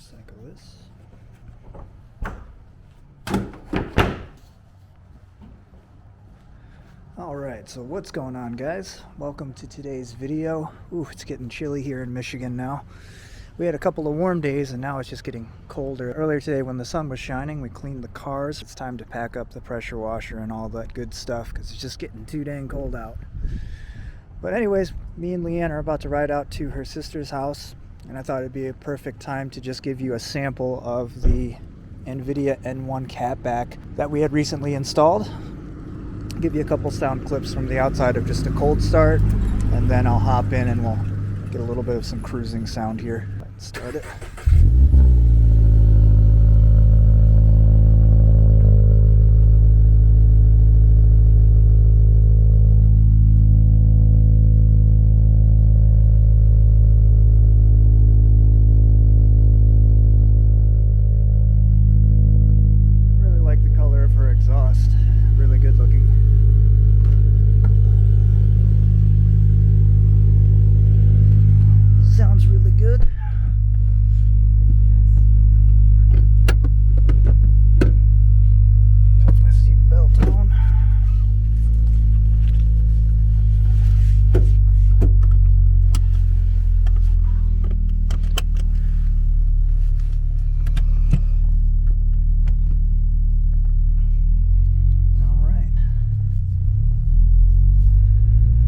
Recycle this. Alright, so what's going on, guys? Welcome to today's video. Ooh, it's getting chilly here in Michigan now. We had a couple of warm days and now it's just getting colder. Earlier today when the sun was shining, we cleaned the cars. It's time to pack up the pressure washer and all that good stuff because it's just getting too dang cold out. But anyways, me and Leanne are about to ride out to her sister's house, and I thought it'd be a perfect time to just give you a sample of the Invidia N1 Catback that we had recently installed. Give you a couple sound clips from the outside of just a cold start, and then I'll hop in and we'll get a little bit of some cruising sound here. Let's start it. Really like the color of her exhaust. Really good looking. Sounds really good. Put my seatbelt on. All right.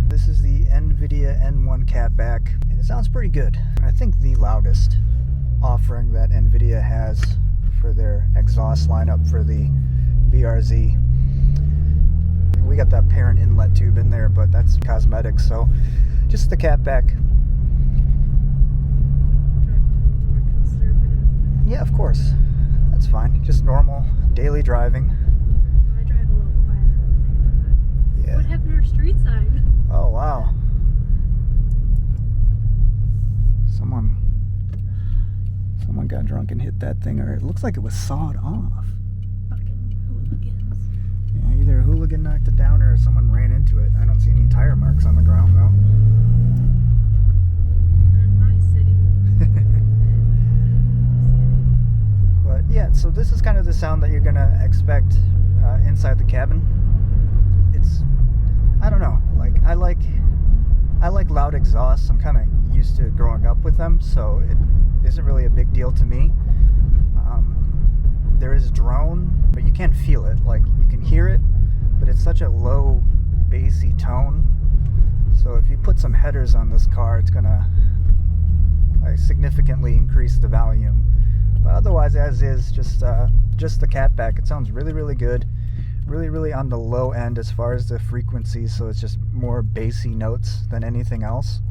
This is the Invidia N1 Catback. It sounds pretty good. I think the loudest offering that Invidia has for their exhaust lineup for the BRZ. We got that parent inlet tube in there, but that's cosmetic, so just the Catback. Yeah, of course. That's fine. Just normal daily driving. I drive a little quieter in the neighborhood. Yeah. What happened to our street sign? Oh, wow. Someone got drunk and hit that thing, or it looks like it was sawed off. Fucking hooligans. Yeah, either a hooligan knocked it down or someone ran into it. I don't see any tire marks on the ground, though. In my city. But yeah, so this is kind of the sound that you're gonna expect inside the cabin. It's, I don't know, like I like loud exhausts. I'm kind of used to growing up with them, so it isn't really a big deal to me. There is drone, but you can't feel it. Like, you can hear it, but it's such a low bassy tone. So if you put some headers on this car, it's gonna significantly increase the volume. But otherwise, as is, just the Catback, it sounds really, really good. Really on the low end as far as the frequency, so it's just more bassy notes than anything else.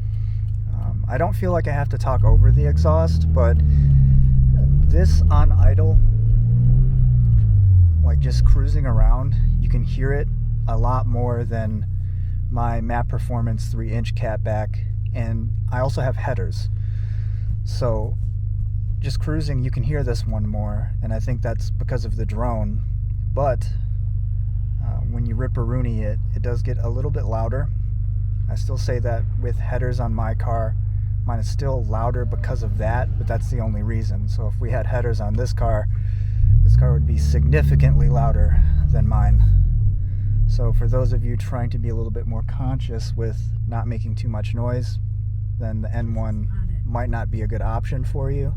I don't feel like I have to talk over the exhaust, but this on idle, like just cruising around, you can hear it a lot more than my Maperformance 3-inch Catback, and I also have headers. So just cruising, you can hear this one more, and I think that's because of the drone. But when you rip-a-rooney it, it does get a little bit louder. I still say that with headers on my car, mine is still louder because of that, but that's the only reason. So if we had headers on this car would be significantly louder than mine. So for those of you trying to be a little bit more conscious with not making too much noise, then the N1 might not be a good option for you.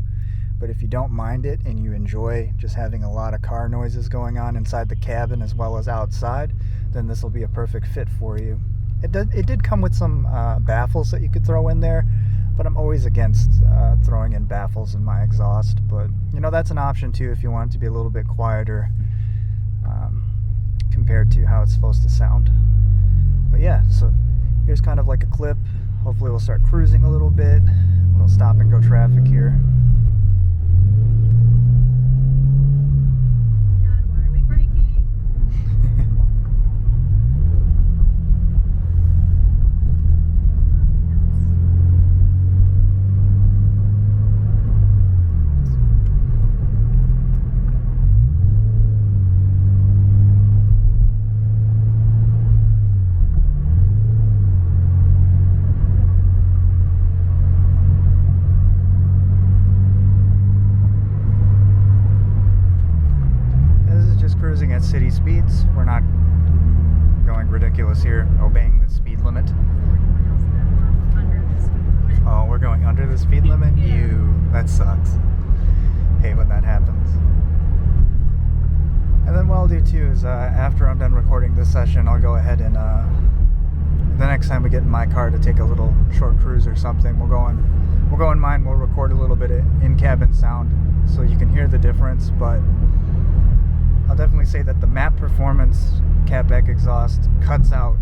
But if you don't mind it and you enjoy just having a lot of car noises going on inside the cabin as well as outside, then this will be a perfect fit for you. It did come with some baffles that you could throw in there, but I'm always against throwing in baffles in my exhaust. But you know, that's an option too if you want it to be a little bit quieter compared to how it's supposed to sound. But yeah, so here's kind of like a clip. Hopefully we'll start cruising a little bit. A little stop and go traffic here. God, why are we braking? city speeds. We're not going ridiculous here, obeying the speed limit. 40 miles an hour under the speed limit. Oh, we're going under the speed limit? Yeah. Ew, that sucks. Hate when that happens. And then what I'll do too is after I'm done recording this session, I'll go ahead and the next time we get in my car to take a little short cruise or something, we'll go in mine, we'll record a little bit of in-cabin sound so you can hear the difference. But I'll definitely say that the Maperformance Catback exhaust cuts out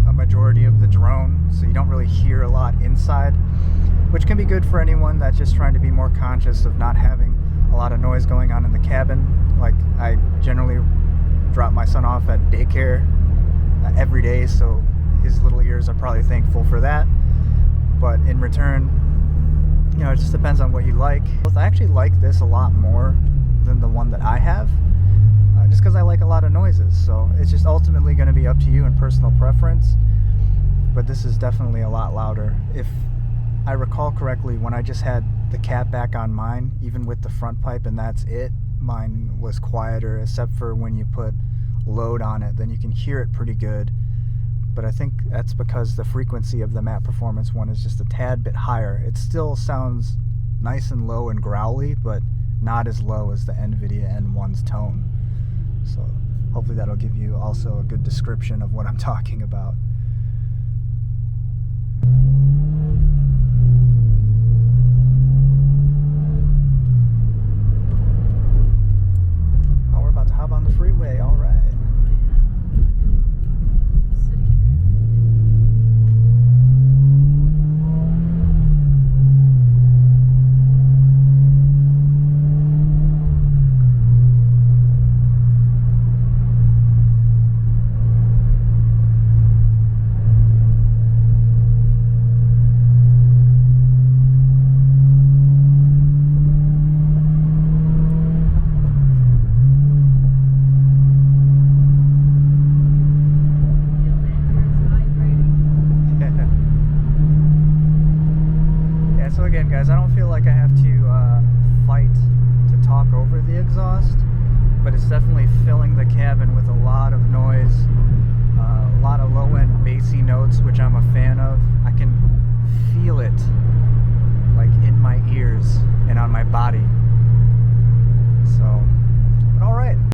a majority of the drone, so you don't really hear a lot inside, which can be good for anyone that's just trying to be more conscious of not having a lot of noise going on in the cabin. Like, I generally drop my son off at daycare every day, so his little ears are probably thankful for that. But in return, you know, it just depends on what you like. I actually like this a lot more than the one that I have, just because I like a lot of noises. So it's just ultimately going to be up to you and personal preference. But this is definitely a lot louder. If I recall correctly, when I just had the Catback on mine, even with the front pipe and that's it, mine was quieter, except for when you put load on it, then you can hear it pretty good. But I think that's because the frequency of the Maperformance one is just a tad bit higher. It still sounds nice and low and growly, but not as low as the Invidia N1's tone. So hopefully that'll give you also a good description of what I'm talking about.